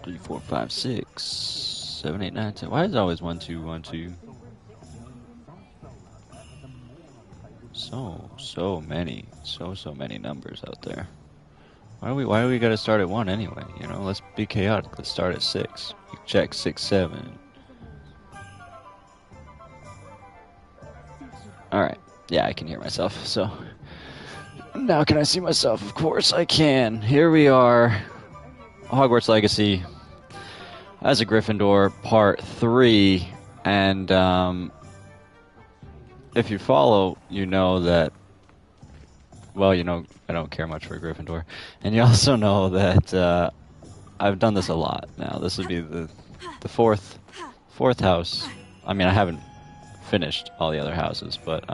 3, 4, 5, 6, 7, 8, 9, 10. Why is it always 1, 2, 1, 2? So many. So many numbers out there. Why do we gotta start at 1 anyway? You know, let's be chaotic. Let's start at 6. Check 6, 7. Alright. Yeah, I can hear myself, so. Now can I see myself? Of course I can. Here we are. Hogwarts Legacy. As a Gryffindor, Part 3. And, if you follow, you know that, well, you know, I don't care much for Gryffindor. And you also know that I've done this a lot now. This would be the fourth house. I mean, I haven't finished all the other houses, but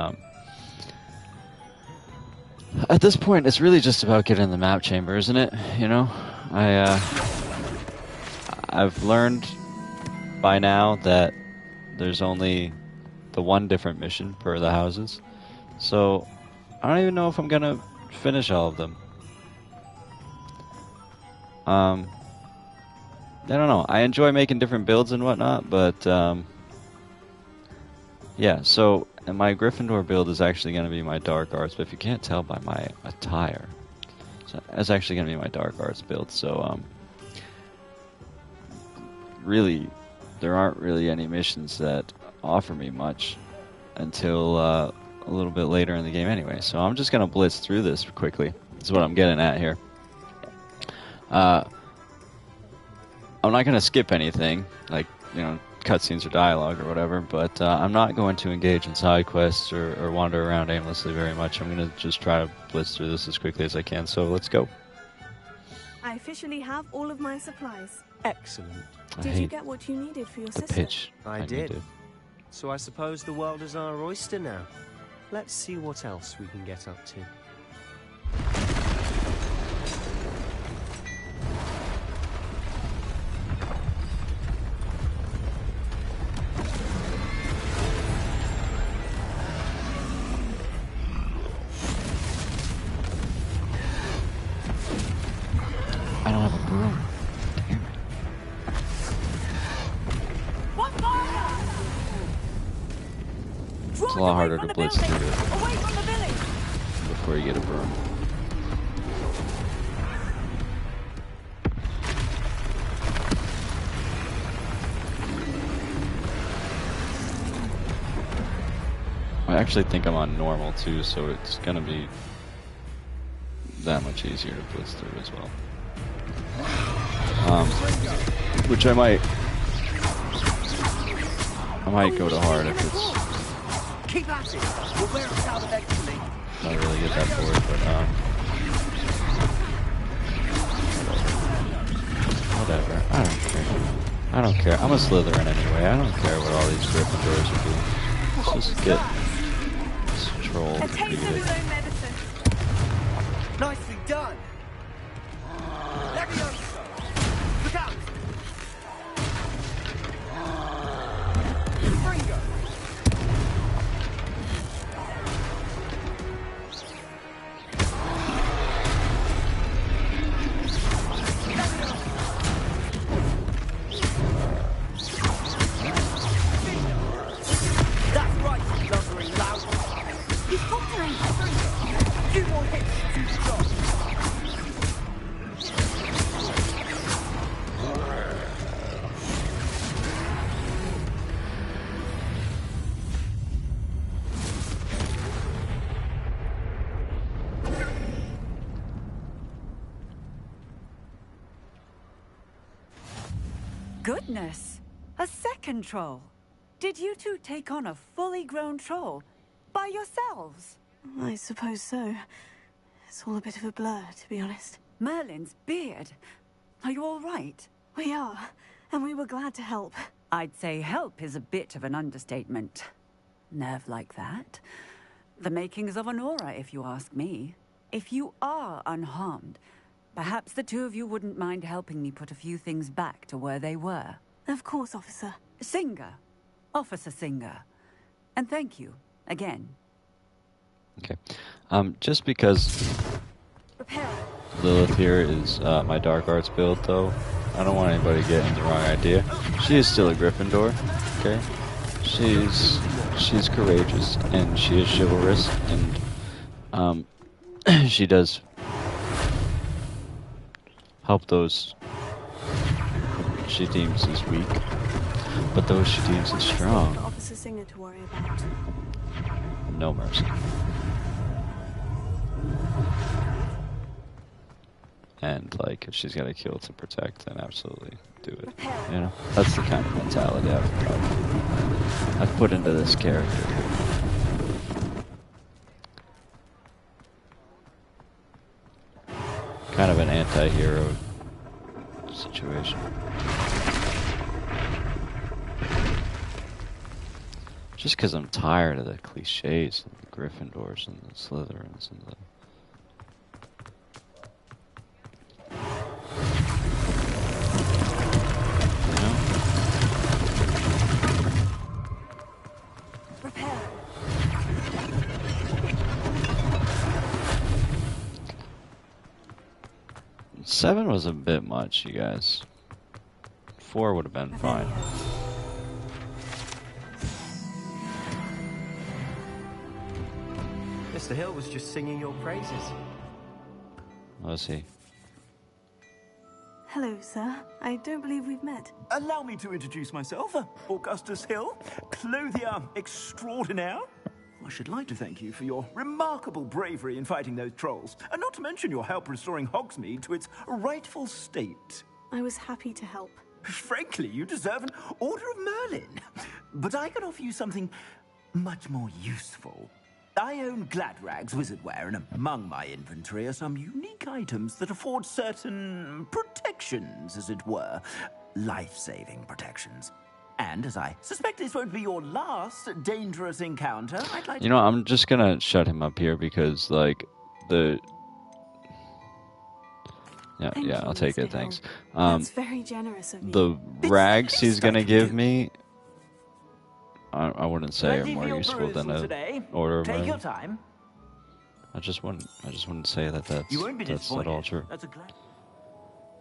at this point, it's really just about getting the map chamber, isn't it? You know, I've learned by now that there's only the one different mission per the houses, so I don't even know if I'm gonna finish all of them. I don't know. I enjoy making different builds and whatnot, but yeah. So and my Gryffindor build is actually going to be my dark arts, but if you can't tell by my attire, so it's actually going to be my dark arts build. So really, there aren't really any missions that offer me much until a little bit later in the game anyway. So I'm just going to blitz through this quickly. That's what I'm getting at here. I'm not going to skip anything, like, you know, cutscenes or dialogue or whatever, but I'm not going to engage in side quests or wander around aimlessly very much. I'm going to just try to blitz through this as quickly as I can, so let's go. I officially have all of my supplies. Excellent. Did you get what you needed for your the sister? pitch. I did. So I suppose the world is our oyster now. Let's see what else we can get up to. I don't have a broom. Damn it. It's a lot harder to blitz through it before you get a broom. I actually think I'm on normal too, so it's gonna be that much easier to blitz through as well. Which I might go to hard if it's not really get that bored, but whatever. I don't care. I'm a Slytherin anyway. I don't care what all these Gryffindors are doing. Let's just get this troll defeated. Nicely done! Look out! That's right, lumbering loud. He's faltering. Few more hits to stop. Goodness! A second troll! Did you two take on a fully grown troll? By yourselves? I suppose so. It's all a bit of a blur, to be honest. Merlin's beard. Are you all right? We are, and we were glad to help. I'd say help is a bit of an understatement. Nerve like that. The makings of an aura, if you ask me. If you are unharmed, perhaps the two of you wouldn't mind helping me put a few things back to where they were. Of course, officer. Singer. Officer Singer. And thank you, again. Okay. Just because Repair. Lilith here is my dark arts build, though, I don't want anybody getting the wrong idea. She is still a Gryffindor, okay? She's courageous and she is chivalrous and she does help those she deems as weak, but those she deems as strong. Officer Singer to worry about. No mercy. And like, if she's gotta kill to protect, then absolutely do it. You know, that's the kind of mentality I've put into this character. Kind of an anti-hero situation. Just because I'm tired of the cliches and the Gryffindors and the Slytherins and the... You know? Repair. 7 was a bit much, you guys. 4 would have been fine. Mr. Hill was just singing your praises. Was he? Hello, sir. I don't believe we've met. Allow me to introduce myself, Augustus Hill, clothier extraordinaire. I should like to thank you for your remarkable bravery in fighting those trolls, and not to mention your help restoring Hogsmeade to its rightful state. I was happy to help. Frankly, you deserve an Order of Merlin. But I can offer you something much more useful. I own Gladrag's wizardware, and among my inventory are some unique items that afford certain protections, as it were. Life-saving protections. And as I suspect this won't be your last dangerous encounter, I'd like to... You know, I'm just gonna shut him up here because, like, the... Yeah, Thank yeah, you, I'll take Mr. it, thanks. Hill. That's very generous of you. The rags he's gonna give me, I wouldn't say are Ready for more your useful than perusal a today. Order of Take your Merlin. time. I just wouldn't say that You won't be that's at all disappointed. true. That's a glad...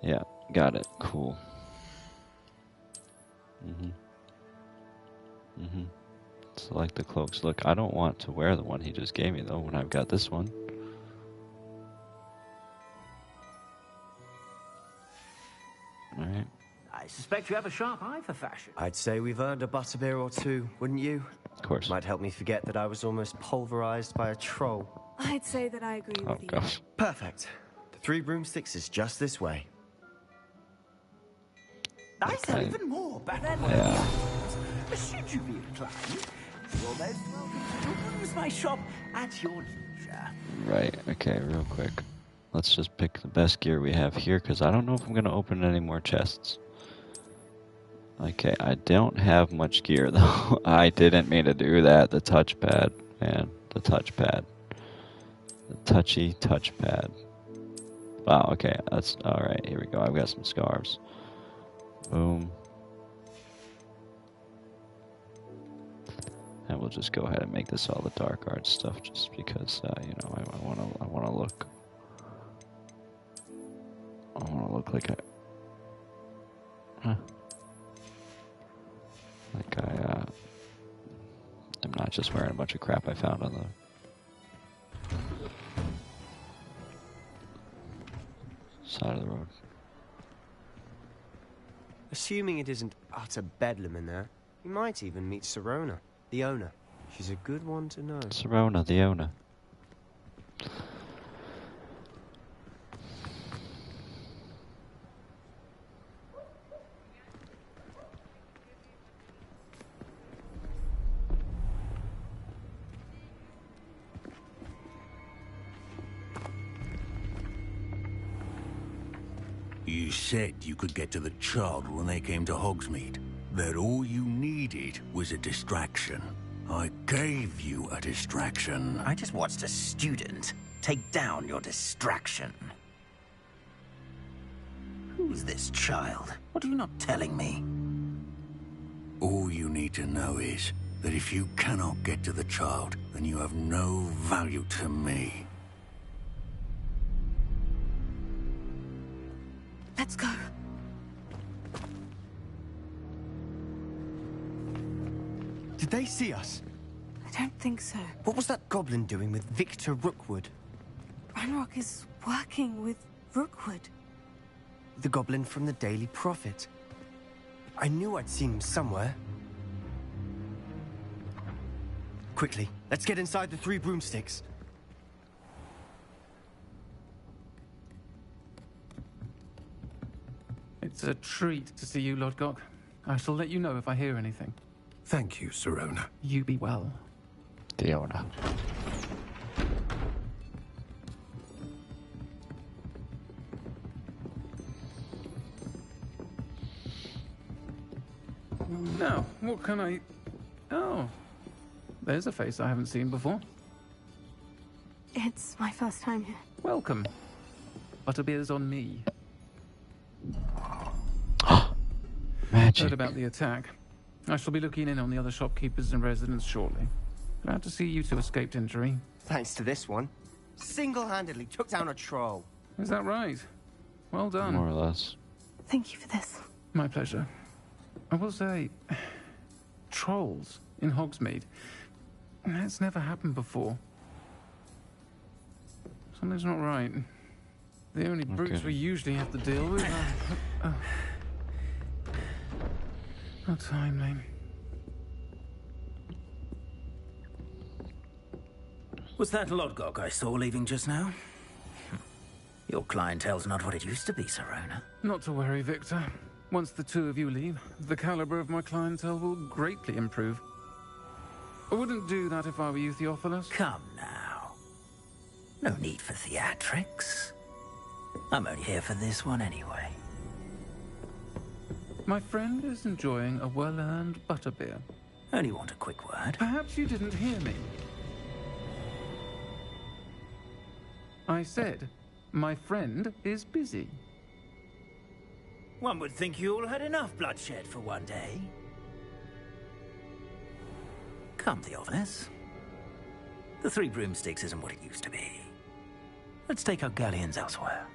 Yeah, got it. Cool. Select the cloaks. Look, I don't want to wear the one he just gave me though when I've got this one. Alright. I suspect you have a sharp eye for fashion. I'd say we've earned a butterbeer or two, wouldn't you? Of course. Might help me forget that I was almost pulverized by a troll. I'd say that I agree Oh with you. gosh. Perfect. The 3 broomsticks is just this way. I sell Okay. even more battle Yeah. Should you be inclined, you're most welcome to peruse my shop at your leisure. Right, okay, real quick. Let's just pick the best gear we have here, because I don't know if I'm going to open any more chests. Okay, I don't have much gear, though. I didn't mean to do that. The touchpad, man. The touchpad. The touchy touchpad. Wow, okay, that's... Alright, here we go. I've got some scarves. Boom. And we'll just go ahead and make this all the dark arts stuff, just because, you know, I want to look... I want to look like I'm not just wearing a bunch of crap I found on the side of the road. Assuming it isn't utter bedlam in there, you might even meet Sirona, the owner. She's a good one to know. Sirona, the owner. You said you could get to the child when they came to Hogsmeade. That all you needed was a distraction. I gave you a distraction. I just watched a student take down your distraction. Who's this child? What are you not telling me? All you need to know is that if you cannot get to the child, then you have no value to me. Let's go. Did they see us? I don't think so. What was that goblin doing with Victor Rookwood? Ranrock is working with Rookwood. The goblin from the Daily Prophet. I knew I'd seen him somewhere. Quickly, let's get inside the 3 broomsticks. It's a treat to see you, Lodgok. I shall let you know if I hear anything. Thank you, Sirona. You be well. Diona. Now, what can I... Oh, there's a face I haven't seen before. It's my first time here. Welcome. Butterbeer's on me. Magic. Heard about the attack. I shall be looking in on the other shopkeepers and residents shortly. Glad to see you two escaped injury. Thanks to this one. Single-handedly took down a troll. Is that right? Well done. More or less. Thank you for this. My pleasure. I will say, trolls in Hogsmeade. That's never happened before. Something's not right. The only brutes we usually have to deal with are... How timely. Was that Lodgok I saw leaving just now? Your clientele's not what it used to be, Sirona. Not to worry, Victor. Once the 2 of you leave, the caliber of my clientele will greatly improve. I wouldn't do that if I were you, Theophilus. Come now. No need for theatrics. I'm only here for this one anyway. My friend is enjoying a well-earned butterbeer. Only want a quick word. Perhaps you didn't hear me. I said, my friend is busy. One would think you all had enough bloodshed for one day. Come, Theophilus. The 3 broomsticks isn't what it used to be. Let's take our galleons elsewhere.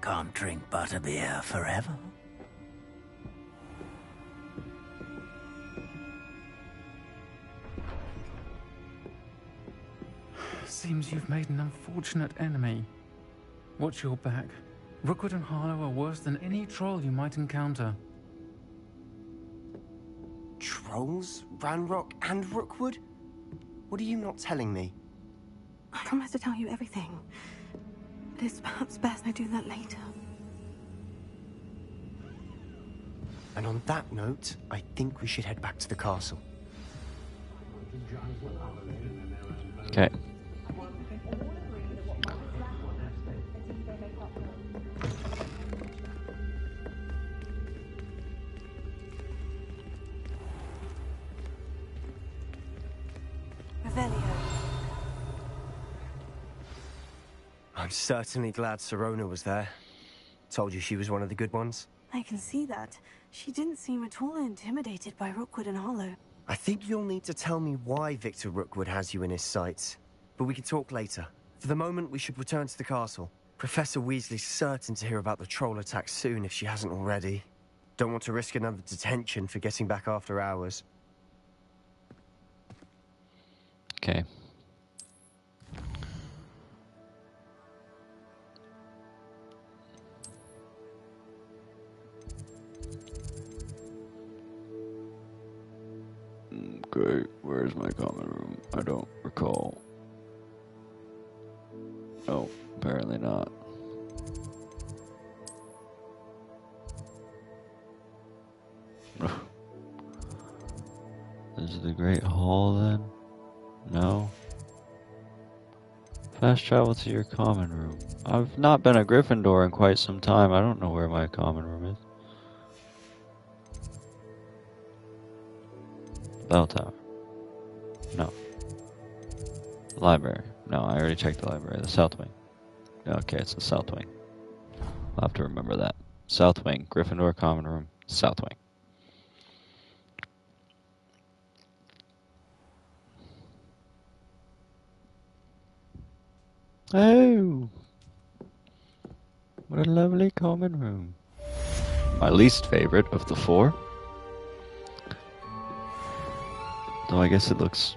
Can't drink butterbeer forever. Seems you've made an unfortunate enemy. Watch your back. Rookwood and Harlow are worse than any troll you might encounter. Trolls? Ranrock and Rookwood? What are you not telling me? I promise to tell you everything. But it's perhaps best I do that later. And on that note, I think we should head back to the castle. Okay. Revelio. I'm certainly glad Sirona was there. Told you she was one of the good ones. I can see that. She didn't seem at all intimidated by Rookwood and Hollow. I think you'll need to tell me why Victor Rookwood has you in his sights. But we can talk later. For the moment, we should return to the castle. Professor Weasley's certain to hear about the troll attack soon if she hasn't already. Don't want to risk another detention for getting back after hours. Okay. Okay, where's my common room? I don't recall. Oh, apparently not. This is the Great Hall then? No. Fast travel to your common room. I've not been a Gryffindor in quite some time. I don't know where my common room is. Bell tower. No. Library. No, I already checked the library. The south wing. Okay, it's the south wing. I'll have to remember that. South wing. Gryffindor common room. South wing. Oh! What a lovely common room. My least favorite of the 4. Though I guess it looks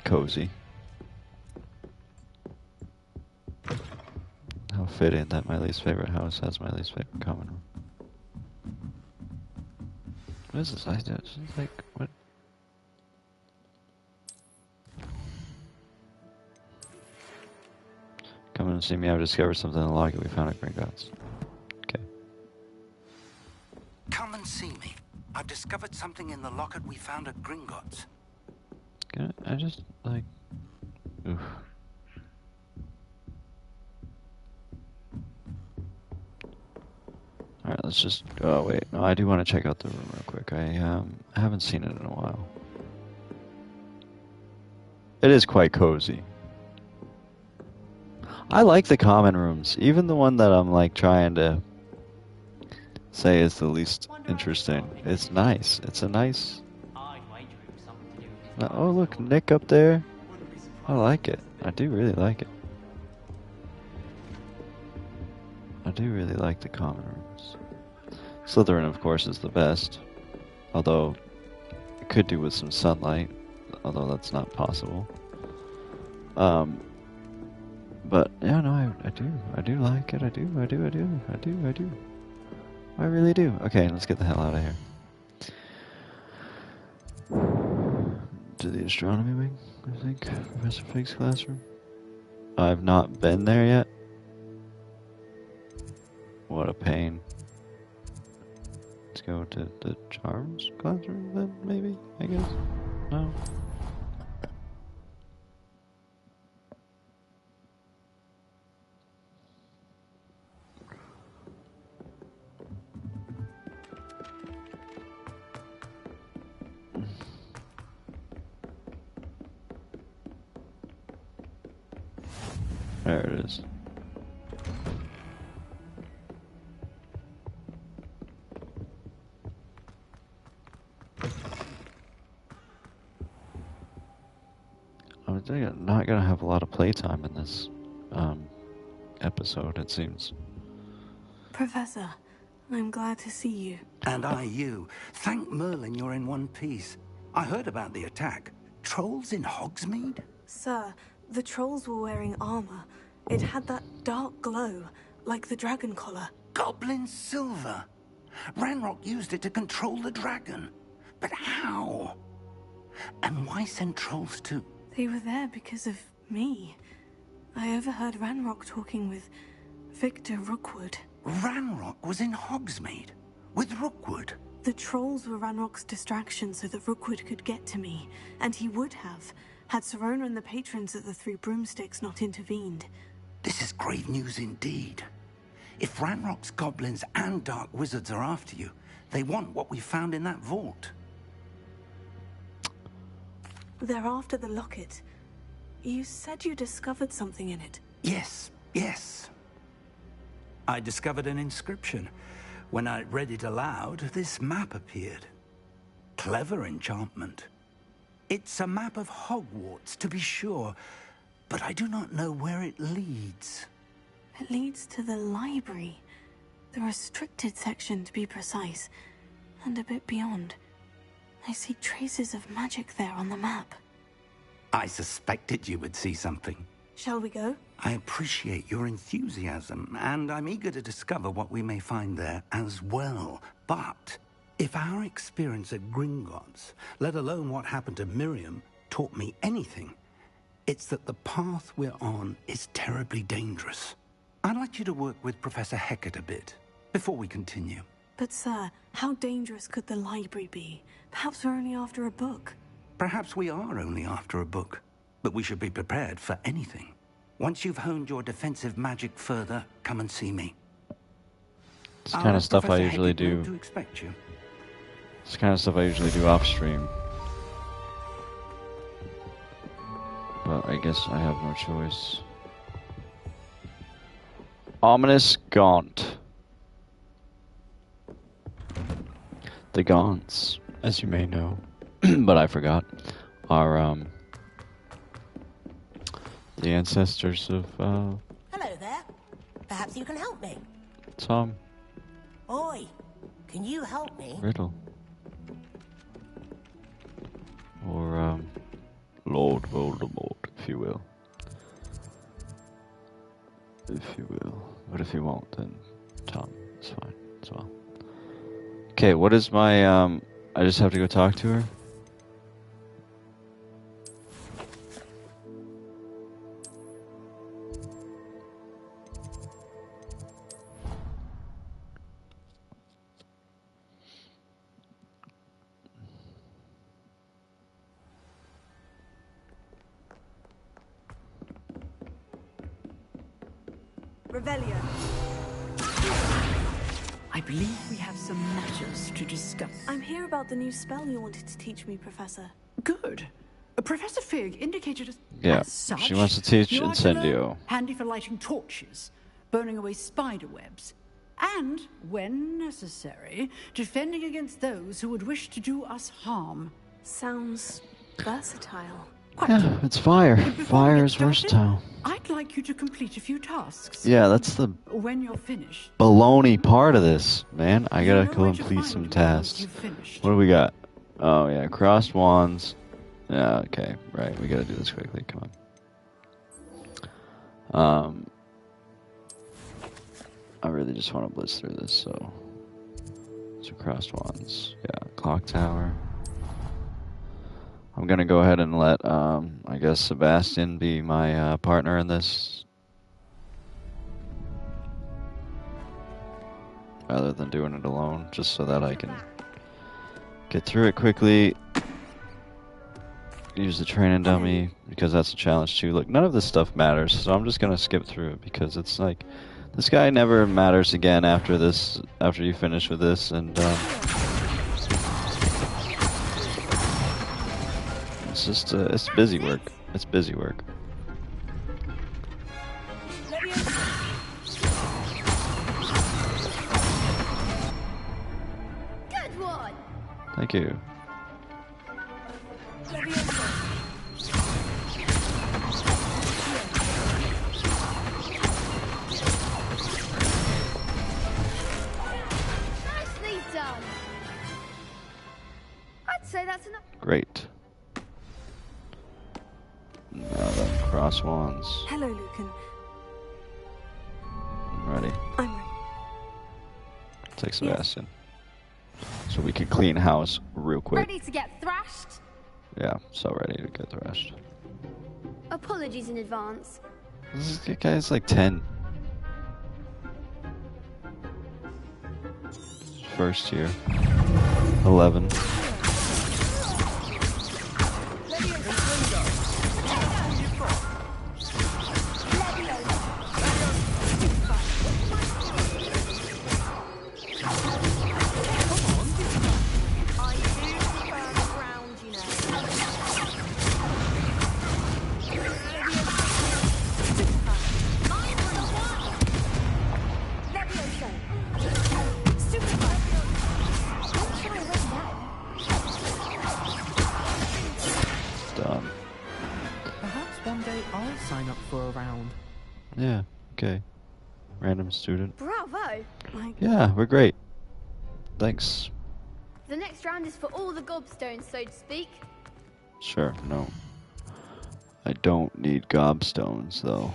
cozy. How fitting that my least favorite house has my least favorite common room. What is this? It's like, what? Come and see me. I've discovered something in the locket we found at Gringotts. Okay. Come and see me. I've discovered something in the locket we found at Gringotts. I just, like... Oof. Alright, let's just... Oh, wait. No, I do want to check out the room real quick. I haven't seen it in a while. It is quite cozy. I like the common rooms. Even the one that I'm, like, trying to say is the least interesting. It's nice. It's a nice... Oh, look, Nick up there. I like it. I do really like it. I do really like the common rooms. Slytherin, of course, is the best. Although, it could do with some sunlight. Although that's not possible. But, yeah, no, I do like it. I do. I really do. Okay, let's get the hell out of here. To the astronomy wing, I think. Professor Fig's classroom. I've not been there yet. What a pain. Let's go to the charms classroom then, maybe? I guess? No? There it is. I'm not gonna have a lot of playtime in this episode, it seems. Professor, I'm glad to see you. And I you. Thank Merlin you're in one piece. I heard about the attack. Trolls in Hogsmeade? Sir, the trolls were wearing armor. It had that dark glow, like the dragon collar. Goblin silver. Ranrock used it to control the dragon. But how? And why send trolls to... They were there because of me. I overheard Ranrock talking with Victor Rookwood. Ranrock was in Hogsmeade with Rookwood. The trolls were Ranrock's distraction so that Rookwood could get to me, and he would have, had Serona and the patrons of the Three Broomsticks not intervened. This is grave news indeed. If Ranrock's goblins and dark wizards are after you, they want what we found in that vault. They're after the locket. You said you discovered something in it. Yes. I discovered an inscription. When I read it aloud, this map appeared. Clever enchantment. It's a map of Hogwarts, to be sure, but I do not know where it leads. It leads to the library. The restricted section, to be precise. And a bit beyond. I see traces of magic there on the map. I suspected you would see something. Shall we go? I appreciate your enthusiasm, and I'm eager to discover what we may find there as well. But if our experience at Gringotts, let alone what happened to Miriam, taught me anything, it's that the path we're on is terribly dangerous. I'd like you to work with Professor Hecat a bit before we continue. But sir, how dangerous could the library be? Perhaps we're only after a book. Perhaps we are only after a book, but we should be prepared for anything. Once you've honed your defensive magic further, come and see me. It's the kind of stuff I usually do. To expect you. It's the kind of stuff I usually do off stream. But I guess I have no choice. Ominous Gaunt. The Gaunts, as you may know, but I forgot, are the ancestors of Hello there. Perhaps you can help me. Tom Oi, can you help me? Riddle. Lord Voldemort, if you will. If you will. But if you won't, then Tom, it's fine as well. Okay, what is my, I just have to go talk to her? Revelio. I believe we have some matters to discuss. I'm here about the new spell you wanted to teach me, Professor. Good. Professor Fig indicated Yeah, as such, she wants to teach you are to learn, Incendio. handy for lighting torches, burning away spider webs, and, when necessary, defending against those who would wish to do us harm. Sounds versatile. Quite. Yeah, it's fire. But before we Fire get is started, versatile. I'd like you to complete a few tasks. Yeah, that's the When you're finished, baloney part of this, man. I you gotta know where to complete find some me once tasks. you've finished. What do we got? Oh, yeah, crossed wands. Yeah, okay, right. We gotta do this quickly. Come on. I really just want to blitz through this, so crossed wands. Yeah, clock tower. I'm gonna go ahead and let, I guess, Sebastian be my partner in this, rather than doing it alone, just so that I can get through it quickly. Use the training dummy, because that's a challenge too. Look, none of this stuff matters, so I'm just gonna skip through it, because it's like, this guy never matters again after this, after you finish with this, and, it's just, it's busy work. It's busy work. Good one. Thank you. Nicely done. I'd say that's enough. Great. Now then, cross wands. Hello, Lucan. I'm ready. I'm ready. Take Sebastian. So we can clean house real quick. Ready to get thrashed? Yeah, so ready to get thrashed. Apologies in advance. This guy's like 10. First year. 11. Done. Perhaps one day I'll sign up for a round. Yeah, okay. Random student. Bravo. Yeah, we're great. Thanks. The next round is for all the gobstones, so to speak. Sure, no. I don't need gobstones, though.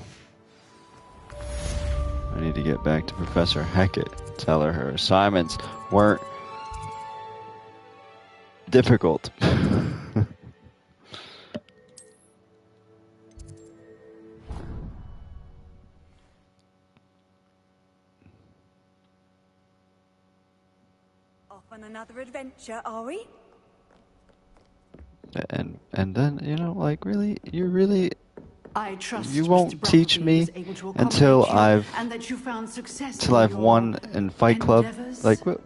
I need to get back to Professor Hackett. Tell her assignments weren't difficult. Off on another adventure, are we? And then, you know, like, really, I trust you Mr. won't teach Brumby me is able to until accommodate you I've and that you found success till in I've your won in Fight Club. endeavors. Like, what?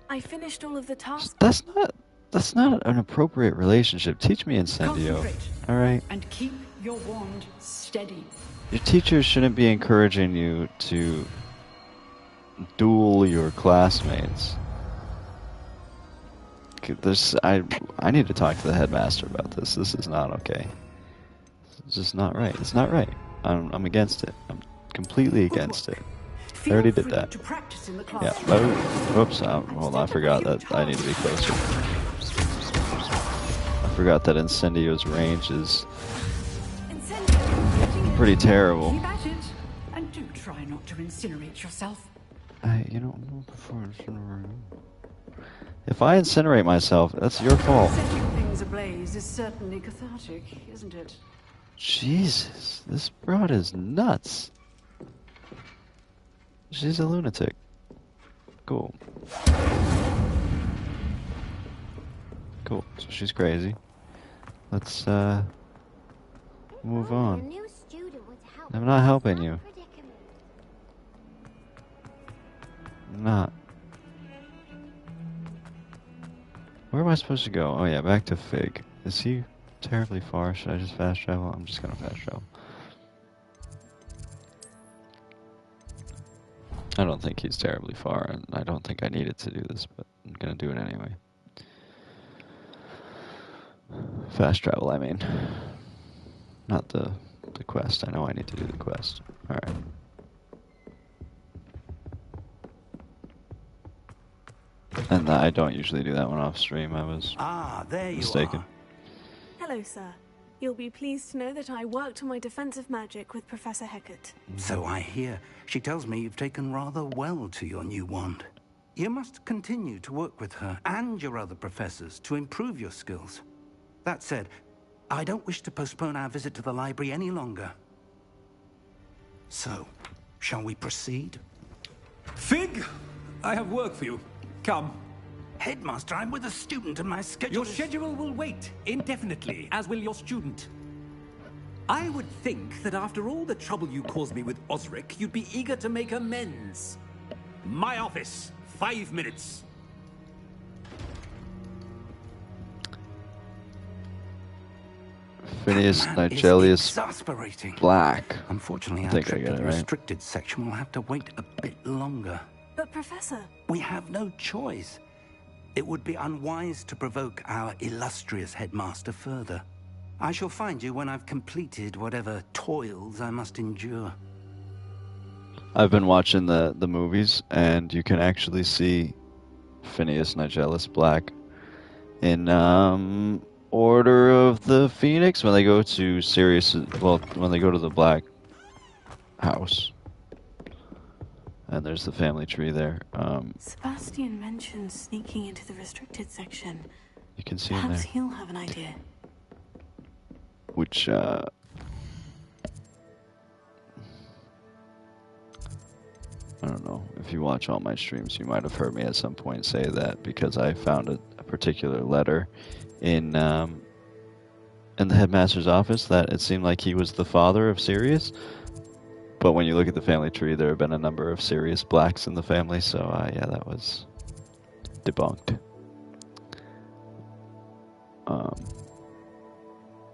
I finished all of the tasks. That's not an appropriate relationship. Teach me Incendio. Concentrate All right. and keep your wand steady. Your teachers shouldn't be encouraging you to duel your classmates. I need to talk to the headmaster about this. This is not okay. It's just not right. It's not right. I'm against it. I'm completely against it. I already did that. To practice in the Yeah. classroom. Oh, whoops. Hold on. I forgot that I need to be closer. I forgot that Incendio's range is pretty terrible. Keep at it, and do try not to incinerate yourself. If I incinerate myself, that's your fault. Setting things ablaze is certainly cathartic, isn't it? Jesus, this broad is nuts. She's a lunatic. Cool. Cool, so she's crazy. Let's, move on. I'm not helping you. I'm not. Where am I supposed to go? Oh yeah, back to Fig. Is he terribly far? Should I just fast travel? I'm just gonna fast travel. I don't think he's terribly far, and I don't think I needed to do this, but I'm gonna do it anyway. Fast travel, I mean. Not the quest. I know I need to do the quest. Alright. And I don't usually do that one off stream. I was there mistaken. Hello, sir. You'll be pleased to know that I worked on my defensive magic with Professor Hecat. So I hear. She tells me you've taken rather well to your new wand. You must continue to work with her and your other professors to improve your skills. That said, I don't wish to postpone our visit to the library any longer. So, shall we proceed? Fig! I have work for you. Come. Headmaster, I'm with a student and my schedule Your schedule will wait indefinitely, as will your student. I would think that after all the trouble you caused me with Osric, you'd be eager to make amends. My office, 5 minutes. Phineas Nigelius Black. Unfortunately, I our think I trip got to the it right. restricted section will have to wait a bit longer. But, Professor... We have no choice. It would be unwise to provoke our illustrious headmaster further. I shall find you when I've completed whatever toils I must endure. I've been watching the movies, and you can actually see Phineas Nigellus Black in Order of the Phoenix when they go to Sirius. Well, when they go to the Black House, and there's the family tree there. Sebastian mentioned sneaking into the restricted section. You can see him Perhaps there. he'll have an idea. Which I don't know. If you watch all my streams, you might have heard me at some point say that because I found a particular letter in the headmaster's office that it seemed like he was the father of Sirius. But when you look at the family tree, there have been a number of Sirius Blacks in the family, so yeah, that was debunked.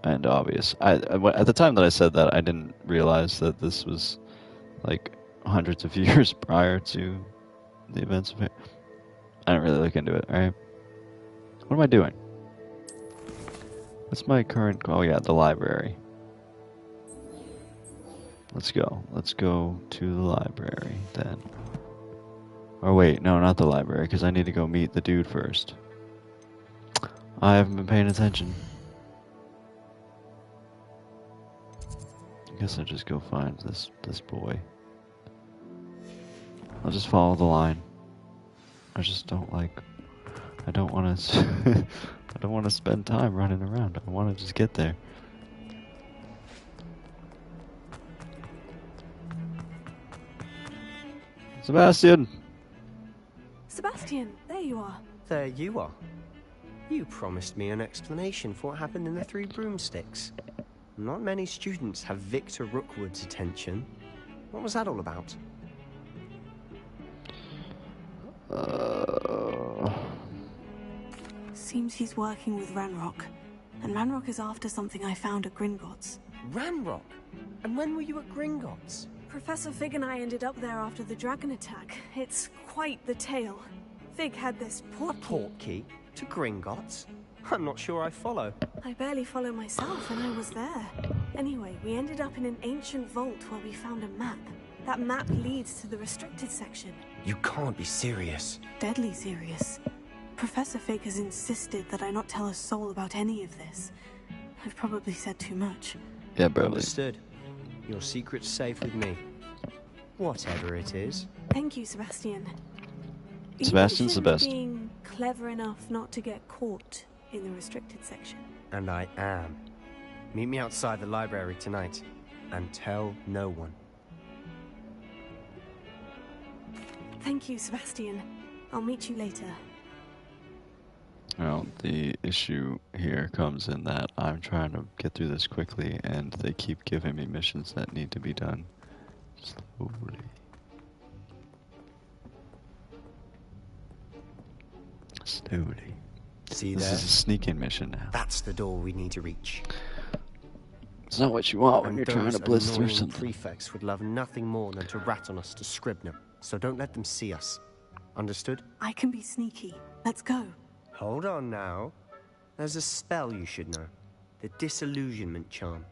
And obvious. At the time that I said that, I didn't realize that this was like hundreds of years prior to the events of it. I didn't really look into it, alright? What am I doing? What's my current... Oh yeah, the library. Let's go. Let's go to the library, then. Or wait, no, not the library, because I need to go meet the dude first. I haven't been paying attention. I guess I'll just go find this boy. I'll just follow the line. I just don't like... I don't want to... I don't want to spend time running around. I want to just get there. Sebastian! Sebastian, there you are. There you are. You promised me an explanation for what happened in the Three Broomsticks. Not many students have Victor Rookwood's attention. What was that all about? Seems he's working with Ranrock. And Ranrock is after something I found at Gringotts. Ranrock? And when were you at Gringotts? Professor Fig and I ended up there after the dragon attack. It's quite the tale. Fig had this portkey to Gringotts? I'm not sure I follow. I barely follow myself, and I was there. Anyway, we ended up in an ancient vault where we found a map. That map leads to the restricted section. You can't be serious. Deadly serious. Professor Fig has insisted that I not tell a soul about any of this. I've probably said too much. Yeah, barely. Understood. Your secret's safe with me. Whatever it is. Thank you, Sebastian. Sebastian's the You mentioned best. being clever enough not to get caught in the restricted section. And I am. Meet me outside the library tonight. And tell no one. Thank you, Sebastian. I'll meet you later. Well, the issue here comes in that I'm trying to get through this quickly, and they keep giving me missions that need to be done slowly. Slowly. See This there? is a sneak-in mission now. That's the door we need to reach. It's not what you want when And you're trying to those blitz through annoying something. prefects would love nothing more than to rat on us to Scribner. So don't let them see us. Understood? I can be sneaky. Let's go. Hold on now. There's a spell you should know. The Disillusionment Charm.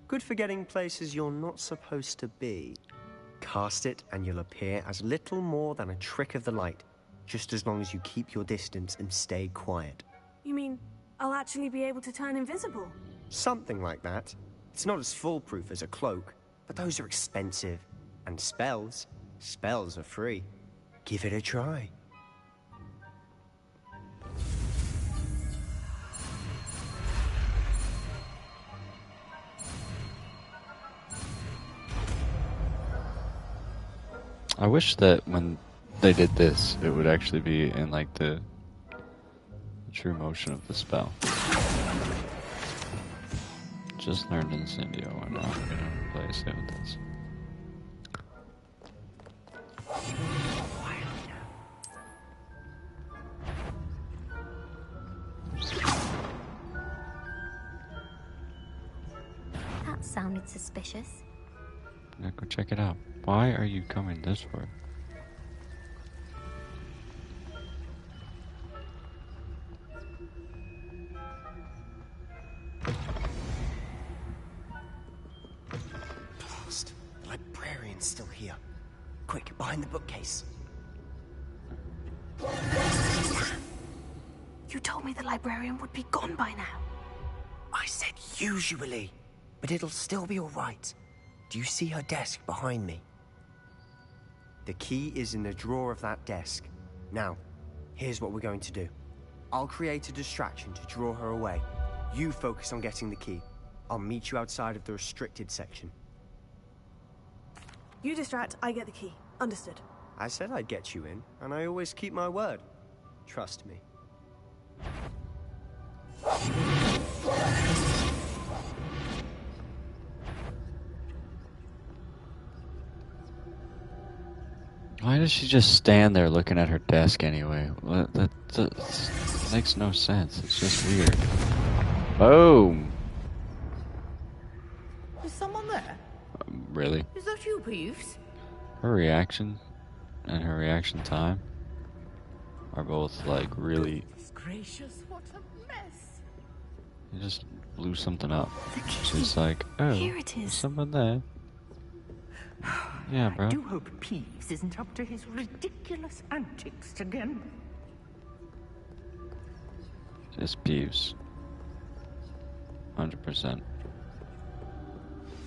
Good for getting places you're not supposed to be. Cast it and you'll appear as little more than a trick of the light. Just as long as you keep your distance and stay quiet. You mean I'll actually be able to turn invisible? Something like that. It's not as foolproof as a cloak, but those are expensive. And spells are free. Give it a try. I wish that when they did this, it would actually be in like the true motion of the spell. Just learned Incendio, and now I'm gonna replace it with this. That sounded suspicious. Now go check it out. Why are you coming this way? Blast. The librarian's still here. Quick, behind the bookcase. You told me the librarian would be gone by now. I said usually, but it'll still be all right. Do you see her desk behind me? The key is in the drawer of that desk. Now, here's what we're going to do. I'll create a distraction to draw her away. You focus on getting the key. I'll meet you outside of the restricted section. You distract, I get the key. Understood. I said I'd get you in, and I always keep my word. Trust me. Why does she just stand there looking at her desk anyway? That makes no sense. It's just weird. Boom! Is someone there? Really? Is that you, Peeves? Her reaction and her reaction time are both like really. Goodness gracious, what a mess! You just blew something up. She's like, oh, Here it is. there's someone there. Yeah, bro. I do hope Peeves isn't up to his ridiculous antics again. Just Peeves. 100%.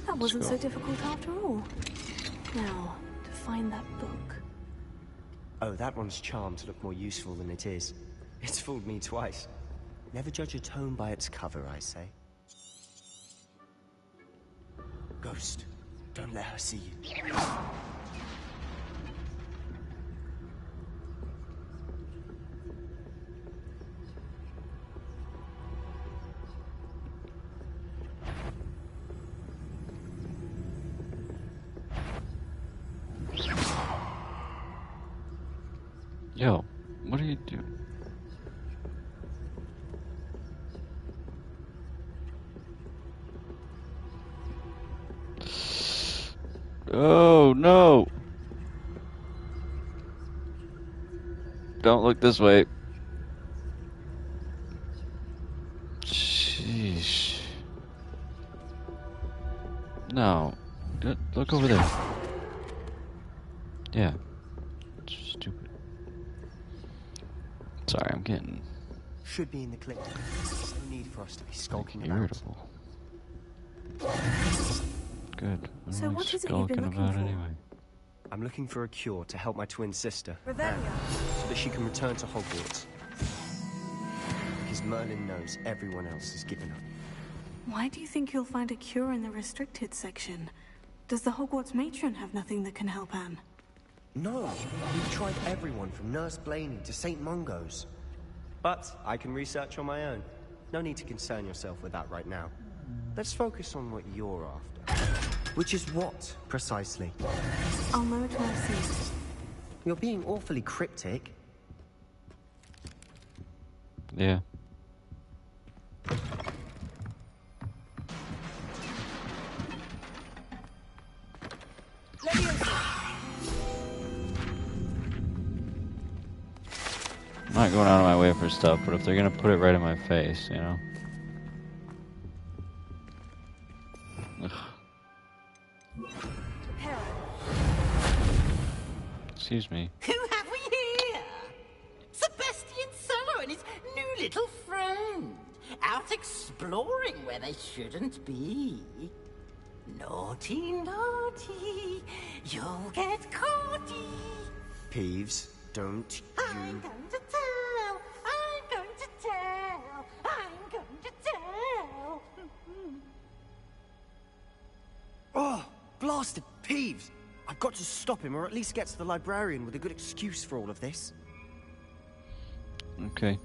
That wasn't go. so difficult after all. Now, to find that book. Oh, that one's charmed to look more useful than it is. It's fooled me twice. Never judge a tome by its cover, I say. Ghost, don't let her see you. Yo, what are you doing? Oh, no! Don't look this way. Sheesh. No. Look over there. Yeah. Stupid. Sorry, I'm getting Should be in the clip. There's no need for us to be skulking about. irritable. Good. So what is it you've been looking about for? anyway? I'm looking for a cure to help my twin sister, Revelia. Anne, so that she can return to Hogwarts. Because Merlin knows everyone else has given up. Why do you think you'll find a cure in the restricted section? Does the Hogwarts matron have nothing that can help Anne? No, we've tried everyone from Nurse Blaney to St. Mungo's. But I can research on my own. No need to concern yourself with that right now. Let's focus on what you're after. Which is what, precisely? I'll know it when I see it. You're being awfully cryptic. Yeah. I'm not going out of my way for stuff, but if they're gonna put it right in my face, you know. Ugh. Excuse me. Who have we here? Sebastian Solo and his new little friend. Out exploring where they shouldn't be. Naughty, naughty. You'll get caughty. Peeves, don't I'm you... going to tell. I'm going to tell. I'm going to tell. Oh, blasted Peeves! I've got to stop him, or at least get to the librarian with a good excuse for all of this. Okay.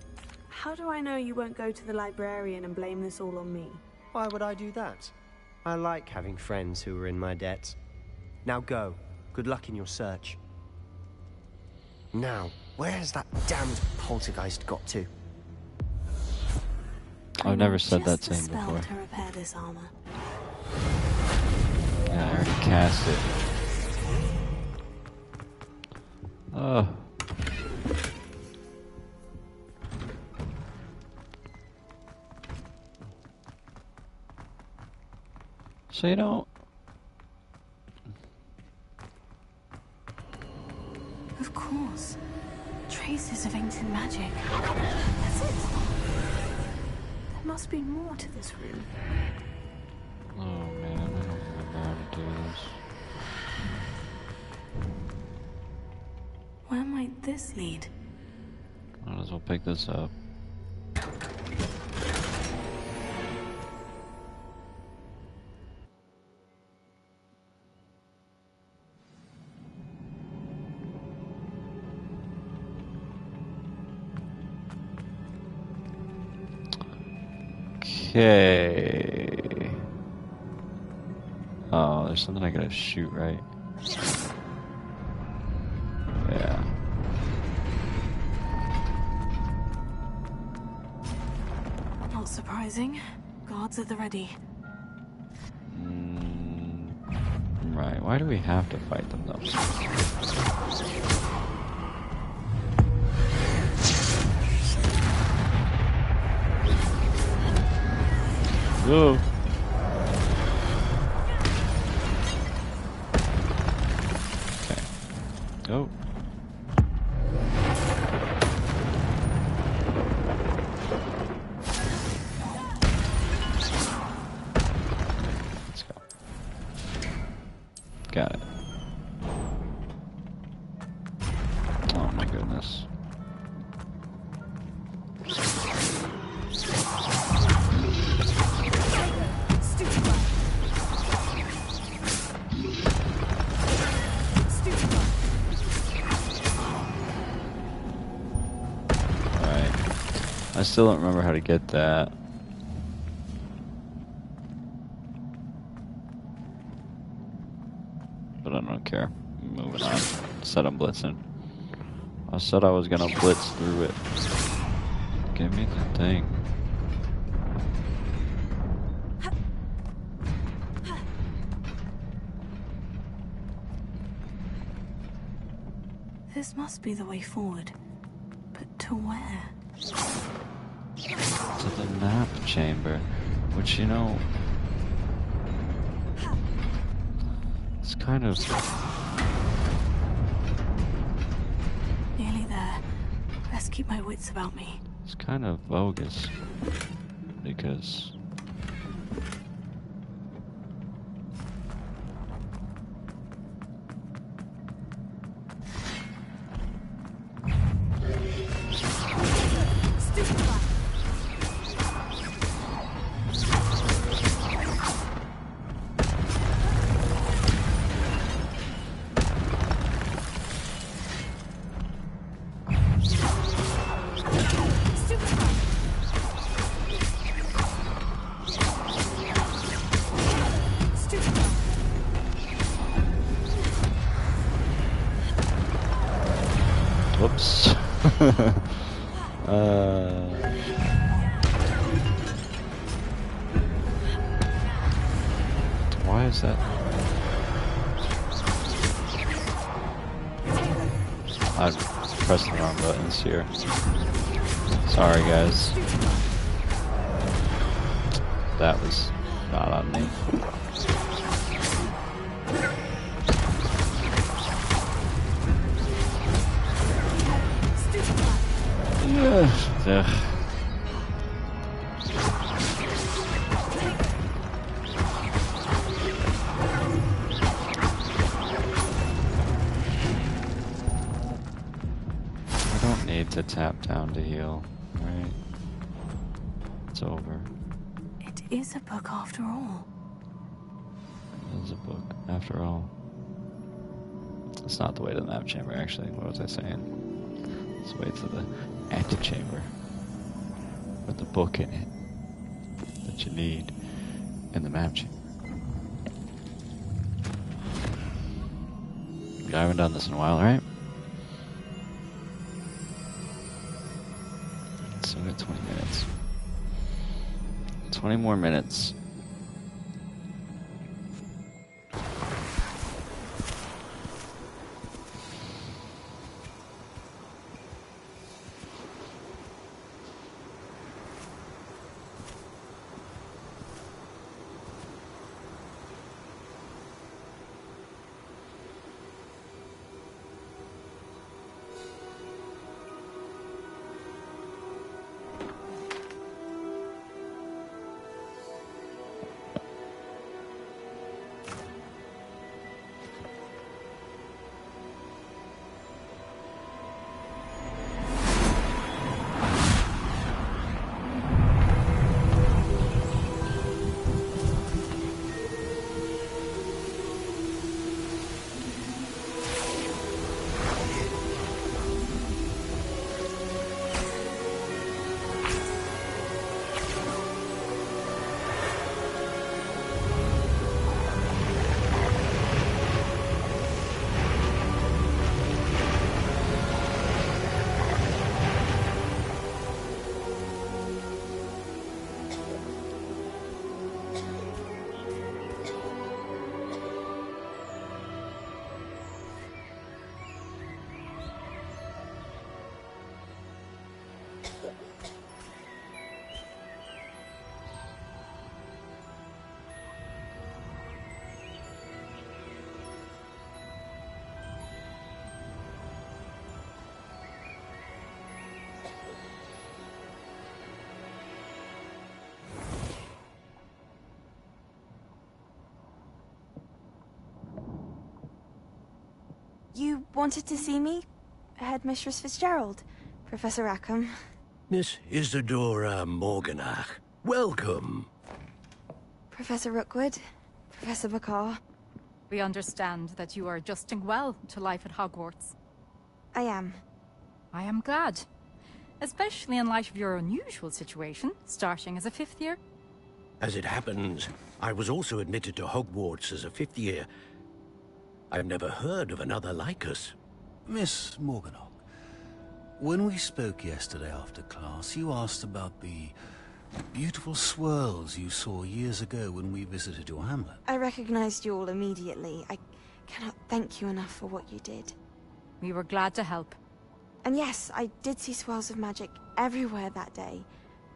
How do I know you won't go to the librarian and blame this all on me? Why would I do that? I like having friends who are in my debt. Now go. Good luck in your search. Now, where has that damned poltergeist got to? I've never said that Just to the him spell before. to repair this armor. Yeah, I already cast it. Oh. So, you know, Of course. Traces of ancient magic. That's it. There must be more to this room. oh man, I don't remember how to do this. Where might this lead? Might as well pick this up. Okay. Oh, there's something I gotta shoot, right? Yeah. Not surprising. Guards at the ready. Right, why do we have to fight them though? Whoa. Okay. Go. Let's go. Got it. Oh my goodness. I still don't remember how to get that. But I don't care. Moving on. Said I'm blitzing. I said I was gonna blitz through it. Give me the thing. This must be the way forward. But to where? To the map chamber, which, you know, it's kind of... Nearly there. Best keep my wits about me. It's kind of bogus because whoops. Why is that? I'm pressing the wrong buttons here. Sorry, guys. That was not on me. Ugh. I don't need to tap down to heal, right? It's over. It is a book after all. It is a book after all. It's not the way to the map chamber, actually. What was I saying? It's the way to the antechamber with the book in it that you need in the map chamber. I haven't done this in a while, right? So we got 20 minutes. 20 more minutes. You wanted to see me? Headmistress Fitzgerald, Professor Rackham. Miss Isadora Morganach, welcome. Professor Rookwood, Professor Bakar. We understand that you are adjusting well to life at Hogwarts. I am. I am glad. Especially in light of your unusual situation, starting as a 5th year. As it happens, I was also admitted to Hogwarts as a 5th year. I've never heard of another like us. Miss Morganach, when we spoke yesterday after class, you asked about the beautiful swirls you saw years ago when we visited your hamlet. I recognized you all immediately. I cannot thank you enough for what you did. We were glad to help. And yes, I did see swirls of magic everywhere that day.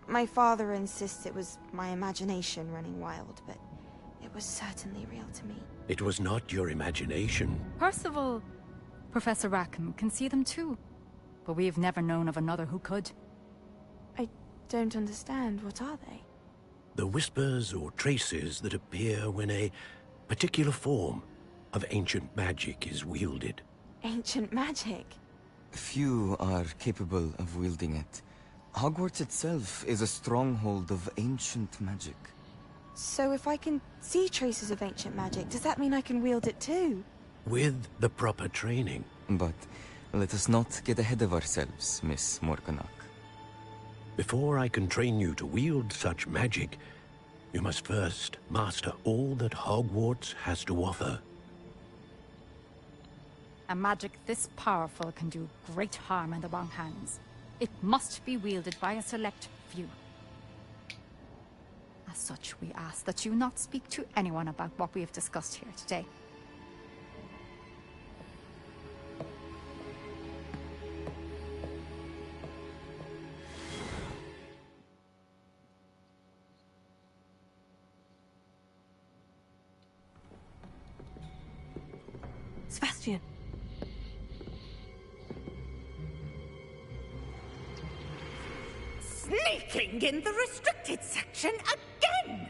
My father insists it was my imagination running wild, but it was certainly real to me. It was not your imagination. Percival, Professor Rackham can see them too. but we have never known of another who could. I don't understand. What are they? The whispers or traces that appear when a particular form of ancient magic is wielded. Ancient magic? Few are capable of wielding it. Hogwarts itself is a stronghold of ancient magic. So if I can see traces of ancient magic, does that mean I can wield it too? With the proper training. But let us not get ahead of ourselves, Miss Morganach. Before I can train you to wield such magic, you must first master all that Hogwarts has to offer. A magic this powerful can do great harm in the wrong hands. It must be wielded by a select few. As such, we ask that you not speak to anyone about what we have discussed here today. Sebastian. Sneaking in the restricted section again!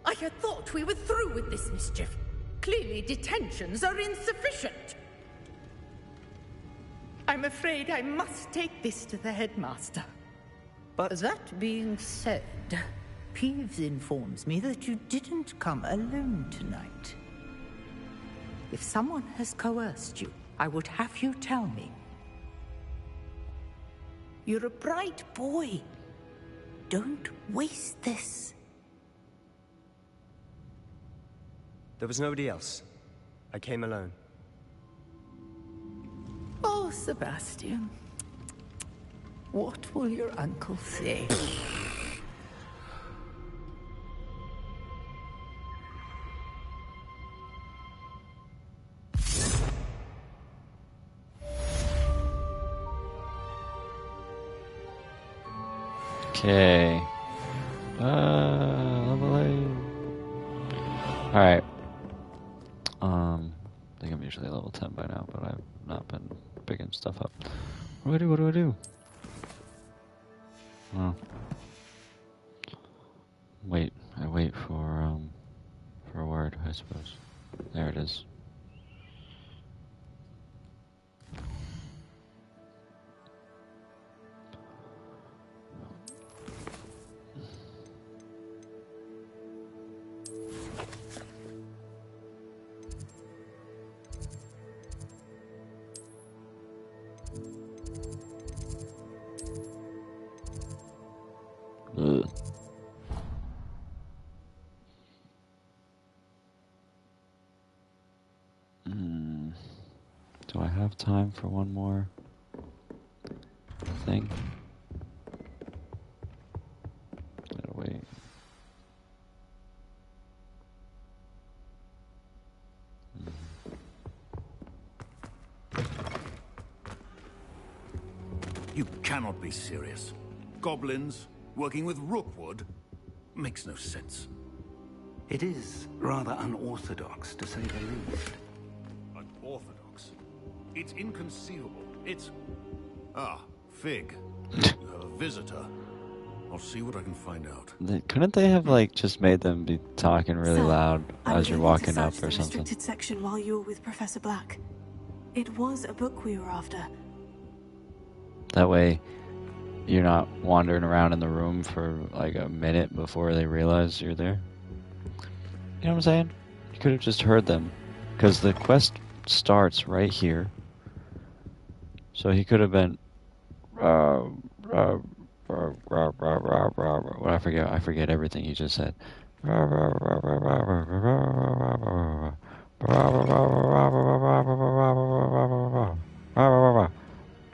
I had thought we were through with this mischief. Clearly detentions are insufficient. I'm afraid I must take this to the headmaster. But that being said, Peeves informs me that you didn't come alone tonight. If someone has coerced you, I would have you tell me. You're a bright boy. Don't waste this. There was nobody else. I came alone. Oh, Sebastian. What will your uncle say? Okay. Level 8. Alright. I think I'm usually level 10 by now, but I've not been picking stuff up. What do I do? What do I do? Oh. Wait. I wait for a word, I suppose. There it is. Ugh. Do I have time for one more thing? Gotta wait. You cannot be serious. Goblins working with Rookwood makes no sense. It is rather unorthodox, to say the least. Unorthodox? It's inconceivable. It's... Ah, Fig. You have a visitor. I'll see what I can find out. Couldn't they have, like, just made them be talking really Sir, loud I as was you're able to walking search up the or something? restricted section while you were with Professor Black. It was a book we were after. That way, you're not wandering around in the room for, like, a minute before they realize you're there. You know what I'm saying? You could have just heard them. Because the quest starts right here. So he could have been... What I forget everything he just said.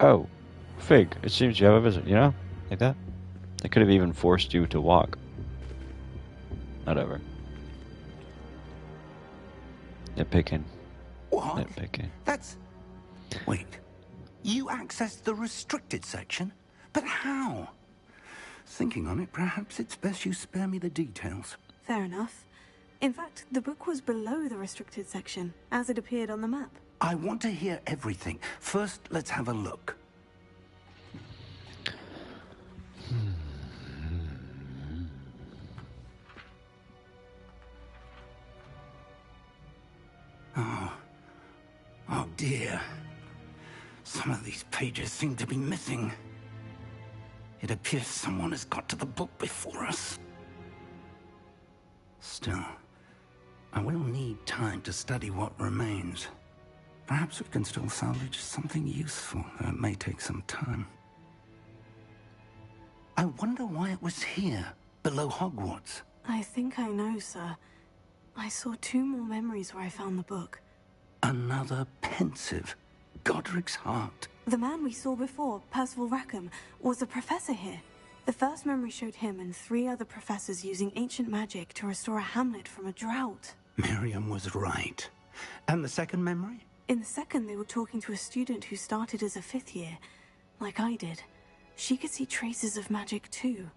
Oh, Fig, it seems you have a visit, you know? Like that. They could have even forced you to walk. Whatever. Nitpicking. What? Nitpicking. That's... Wait. You accessed the restricted section? But how? Thinking on it, perhaps it's best you spare me the details. Fair enough. In fact, the book was below the restricted section, as it appeared on the map. I want to hear everything. First, let's have a look. Some of these pages seem to be missing. It appears someone has got to the book before us. Still, I will need time to study what remains. Perhaps we can still salvage something useful, though it may take some time. I wonder why it was here, below Hogwarts. I think I know, sir. I saw 2 more memories where I found the book. Another pensive Godric's heart. The man we saw before, Percival Rackham, was a professor here. The first memory showed him and 3 other professors using ancient magic to restore a hamlet from a drought. Miriam was right. And the second memory? In the second, they were talking to a student who started as a 5th year, like I did. She could see traces of magic too.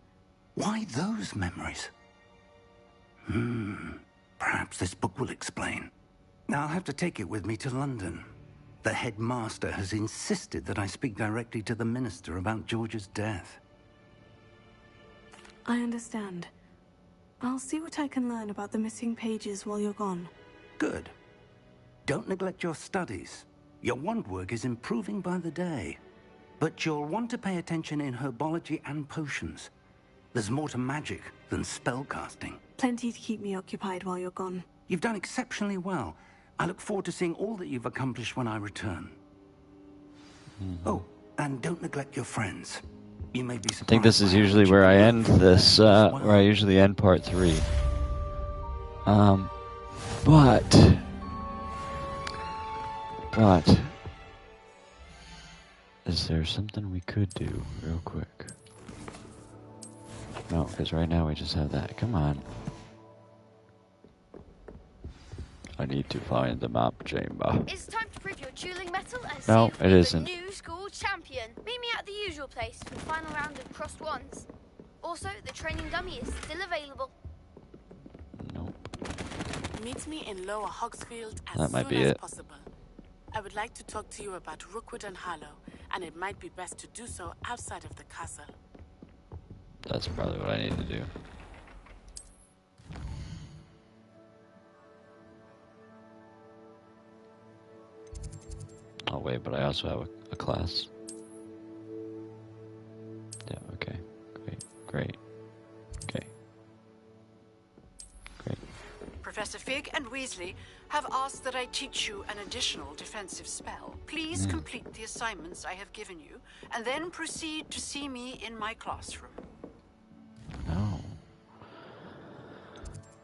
Why those memories? Perhaps this book will explain. Now I'll have to take it with me to London. The headmaster has insisted that I speak directly to the minister about George's death. I understand. I'll see what I can learn about the missing pages while you're gone. Good. Don't neglect your studies. Your wand work is improving by the day. But you'll want to pay attention in herbology and potions. There's more to magic than spellcasting. Plenty to keep me occupied while you're gone. You've done exceptionally well. I look forward to seeing all that you've accomplished when I return. Oh, and don't neglect your friends. You may be surprised. I think this is usually where I end this, where I usually end part 3. But is there something we could do real quick? No, because right now we just have that. Come on. I need to find the map chamber. It's time to prove your dueling mettle and No, see if it you're isn't. the new school champion. Meet me at the usual place for the final round of crossed wands. Also, the training dummy is still available. Meet me in Lower Hogsfield as That might soon be as it. possible. I would like to talk to you about Rookwood and Harlow, and it might be best to do so outside of the castle. That's probably what I need to do. Oh wait, but I also have a class. Yeah, okay. Great. Okay. Great. Professor Fig and Weasley have asked that I teach you an additional defensive spell. Please complete the assignments I have given you, and then proceed to see me in my classroom. Oh.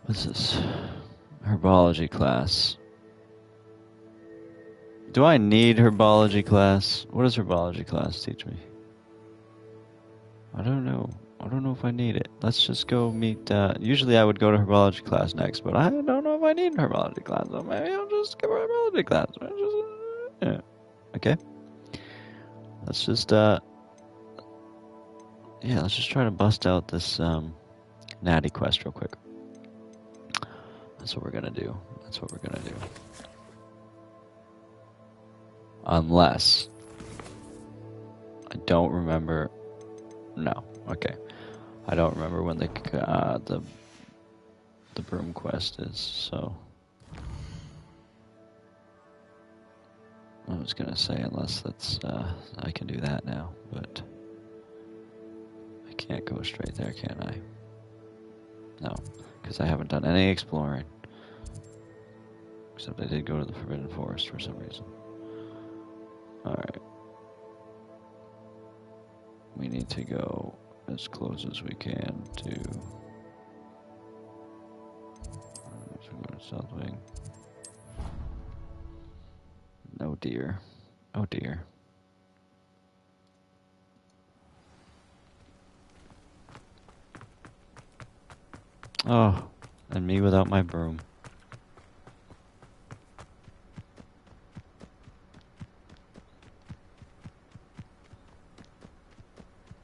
What's this? Herbology class. Do I need herbology class? What does herbology class teach me? I don't know. I don't know if I need it. Let's just go meet, usually I would go to herbology class next, but I don't know if I need a herbology class, so maybe I'll just give a herbology class. Yeah. Okay. Let's just, yeah, let's just try to bust out this, natty quest real quick. That's what we're gonna do. That's what we're gonna do. Unless I don't remember. No, okay. I don't remember when the broom quest is. So I was gonna say unless that's I can do that now, but I can't go straight there, can I? No, because I haven't done any exploring. Except I did go to the Forbidden Forest for some reason. Alright. We need to go as close as we can to... Let's go to South Wing. Oh dear. Oh dear. Oh, and me without my broom.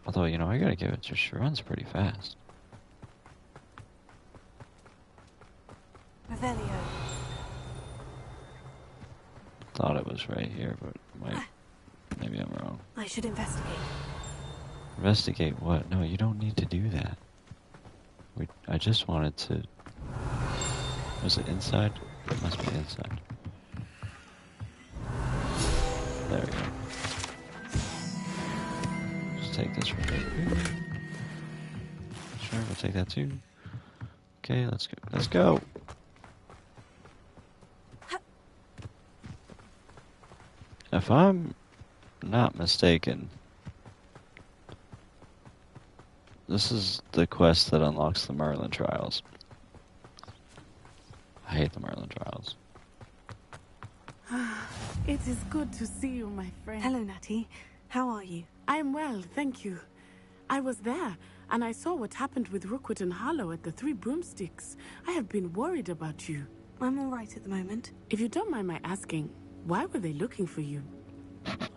Although, you know, I gotta give it to she runs pretty fast. Revelio. Thought it was right here, but maybe I'm wrong. I should investigate. Investigate what? No, you don't need to do that. I just wanted to... Was it inside? It must be inside. There we go. take this real quick. Sure, we'll take that too. Okay, let's go. Let's go. If I'm not mistaken, this is the quest that unlocks the Merlin trials. I hate the Merlin trials. It is good to see you, my friend. Hello, Natty. How are you? I am well, thank you. I was there, and I saw what happened with Rookwood and Harlow at the Three Broomsticks. I have been worried about you. I'm all right at the moment. If you don't mind my asking, why were they looking for you?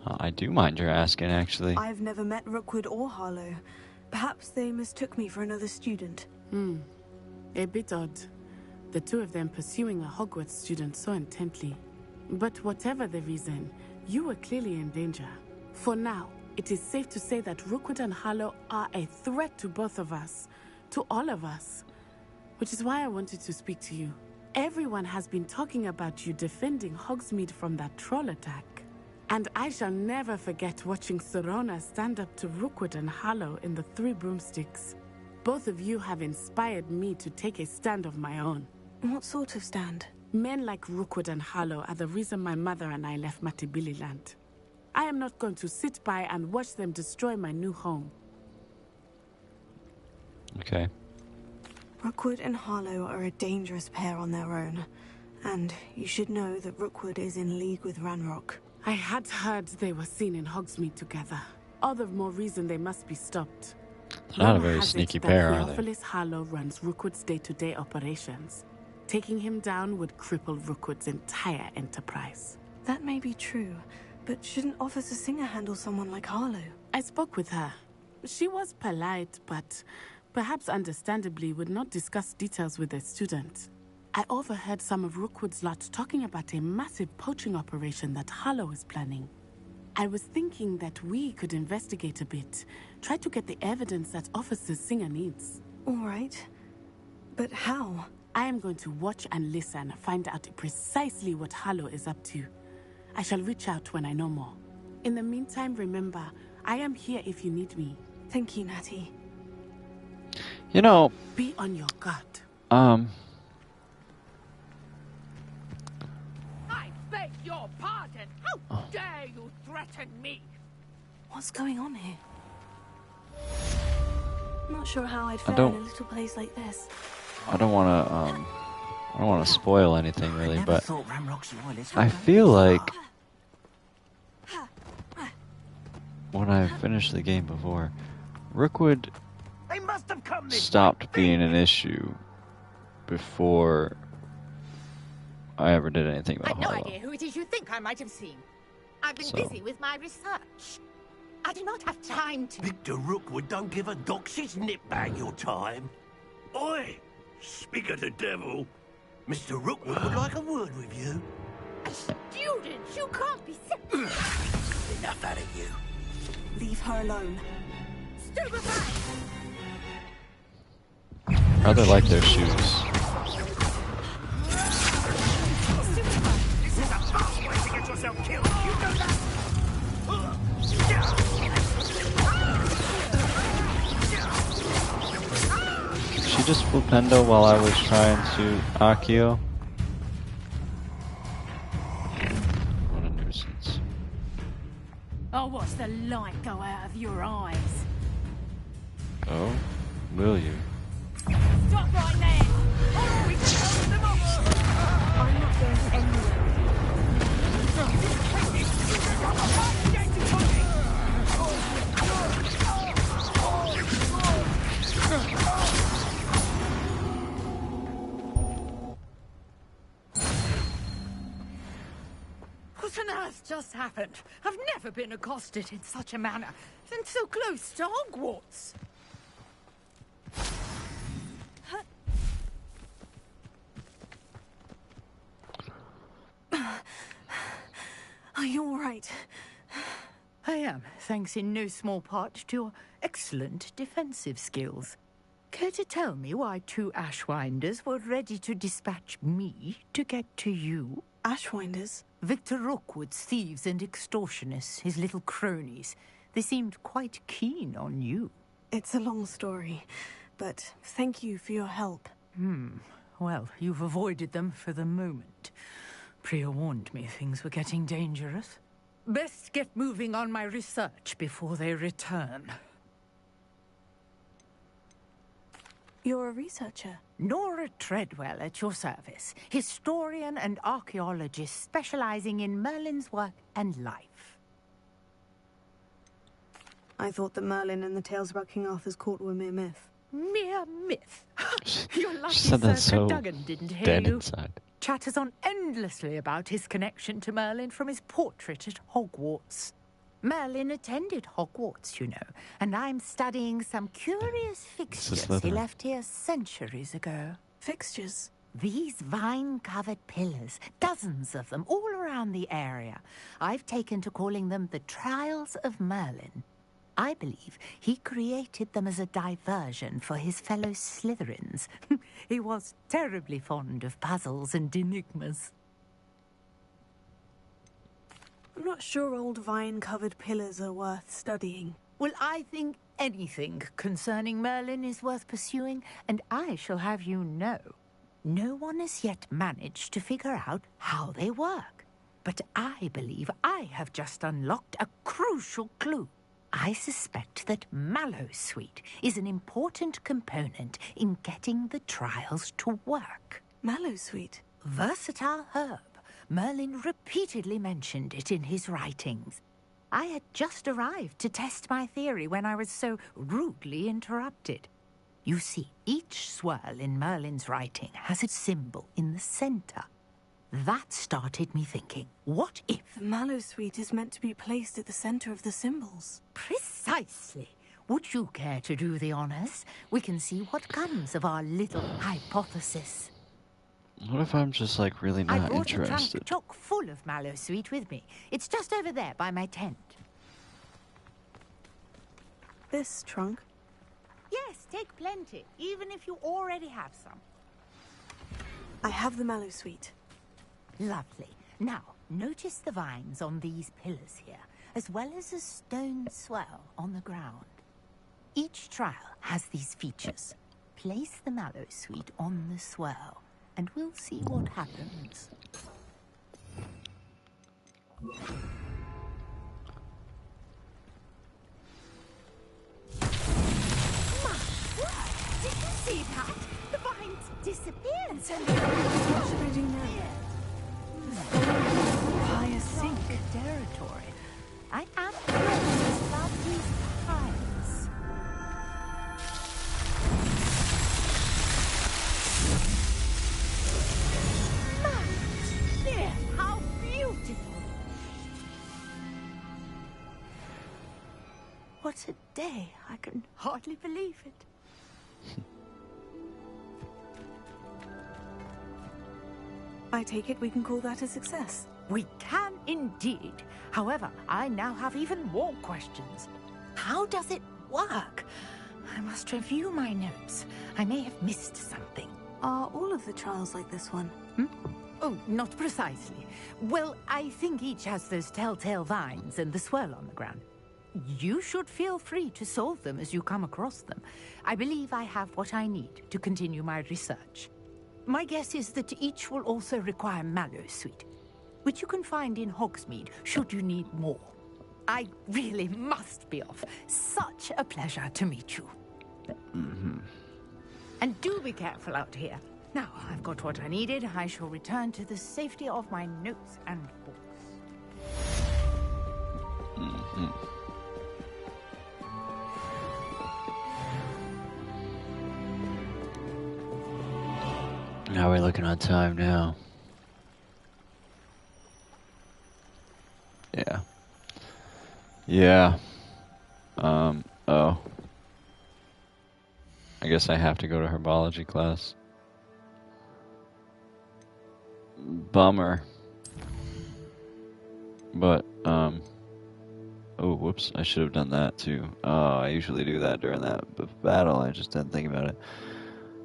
I do mind your asking, actually. I've never met Rookwood or Harlow. Perhaps they mistook me for another student. A bit odd. The two of them pursuing a Hogwarts student so intently. But whatever the reason, you were clearly in danger. For now, it is safe to say that Rookwood and Harlow are a threat to both of us. To all of us. Which is why I wanted to speak to you. Everyone has been talking about you defending Hogsmeade from that troll attack. And I shall never forget watching Serona stand up to Rookwood and Harlow in the Three Broomsticks. Both of you have inspired me to take a stand of my own. What sort of stand? Men like Rookwood and Harlow are the reason my mother and I left Matibili Land. I am not going to sit by and watch them destroy my new home. Okay. Rookwood and Harlow are a dangerous pair on their own. And you should know that Rookwood is in league with Ranrock. I had heard they were seen in Hogsmeade together. All the more reason they must be stopped. They're not a very sneaky pair, are they? Theophilus Harlow runs Rookwood's day-to-day operations. Taking him down would cripple Rookwood's entire enterprise. That may be true, but shouldn't Officer Singer handle someone like Harlow? I spoke with her. She was polite, but perhaps understandably would not discuss details with a student. I overheard some of Rookwood's lot talking about a massive poaching operation that Harlow is planning. I was thinking that we could investigate a bit, try to get the evidence that Officer Singer needs. All right. But how? I am going to watch and listen, find out precisely what Harlow is up to. I shall reach out when I know more. In the meantime, remember, I am here if you need me. Thank you, Natty. You know... Be on your guard. I beg your pardon. How dare you threaten me? What's going on here? Not sure how I'd fare in a little place like this. I don't want to spoil anything really, but I feel like when I finished the game before, Rookwood stopped being an issue before I ever did anything about I've no Harlow. idea who it is you think I might have seen. I've been busy with my research. I do not have time to... Victor Rookwood don't give a doxy's nip bag your time. Oi! Speak of the devil. Mr. Rookwood would like a word with you. A student? You can't be sick. Enough out of you. Leave her alone. Stupefy! Rather like their shoes. This is a fast way to get yourself killed. You know that? She just flipendo while I was trying to Akio. What a nuisance. I'll watch the light go out of your eyes. Oh, will you? Stop right there! Oh, we can hold them off! I'm not going anywhere. What on earth just happened? I've never been accosted in such a manner, and so close to Hogwarts. Are you all right? I am, thanks in no small part to your excellent defensive skills. Care to tell me why two Ashwinders were ready to dispatch me to get to you? Ashwinders? Victor Rookwood's thieves and extortionists, his little cronies. They seemed quite keen on you. It's a long story, but thank you for your help. Well, you've avoided them for the moment. Priya warned me things were getting dangerous. Best get moving on my research before they return. You're a researcher? Nora Treadwell at your service. Historian and archaeologist specializing in Merlin's work and life. I thought that Merlin and the tales about King Arthur's court were mere myth. Mere myth? Your lucky She said that Sir so Duggan didn't hear dead you. inside. Chatters on endlessly about his connection to Merlin from his portrait at Hogwarts. Merlin attended Hogwarts, you know, and I'm studying some curious fixtures he left here centuries ago. Fixtures? These vine-covered pillars, dozens of them, all around the area. I've taken to calling them the Trials of Merlin. I believe he created them as a diversion for his fellow Slytherins. He was terribly fond of puzzles and enigmas. I'm not sure old vine-covered pillars are worth studying. Well, I think anything concerning Merlin is worth pursuing, and I shall have you know, no one has yet managed to figure out how they work. But I believe I have just unlocked a crucial clue. I suspect that Mallowsweet is an important component in getting the trials to work. Mallowsweet? Versatile herb. Merlin repeatedly mentioned it in his writings. I had just arrived to test my theory when I was so rudely interrupted. You see, each swirl in Merlin's writing has a symbol in the center. That started me thinking, what if... The Mallowsweet is meant to be placed at the center of the symbols. Precisely. Would you care to do the honors? We can see what comes of our little hypothesis. What if I'm just, like, really I not brought interested? a trunk chock full of Mallowsweet with me. It's just over there by my tent. This trunk? Yes, take plenty, even if you already have some. I have the Mallowsweet. Lovely. Now, notice the vines on these pillars here, as well as a stone swell on the ground. Each trial has these features. Place the Mallowsweet on the swell, and we'll see what happens. Did you see that? The vines disappeared. What should I do now? Hyacinth territory. I am curious about these piles. There, how beautiful! What a day! I can hardly believe it. I take it we can call that a success. We can indeed. However, I now have even more questions. How does it work? I must review my notes. I may have missed something. Are all of the trials like this one? Oh, not precisely. Well, I think each has those telltale vines and the swirl on the ground. You should feel free to solve them as you come across them. I believe I have what I need to continue my research. My guess is that each will also require Mallowsweet, which you can find in Hogsmeade should you need more. I really must be off. Such a pleasure to meet you. And do be careful out here. Now, I've got what I needed. I shall return to the safety of my notes and books. How are we looking on time now? Yeah. Yeah. Oh. I guess I have to go to herbology class. Bummer. But, oh, whoops, I should have done that too. Oh, I usually do that during that battle, I just didn't think about it.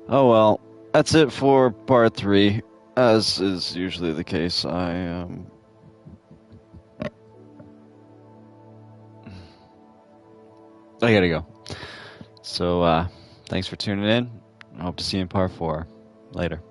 Oh well, that's it for part 3. As is usually the case, I gotta go. So, thanks for tuning in. I hope to see you in part 4. Later.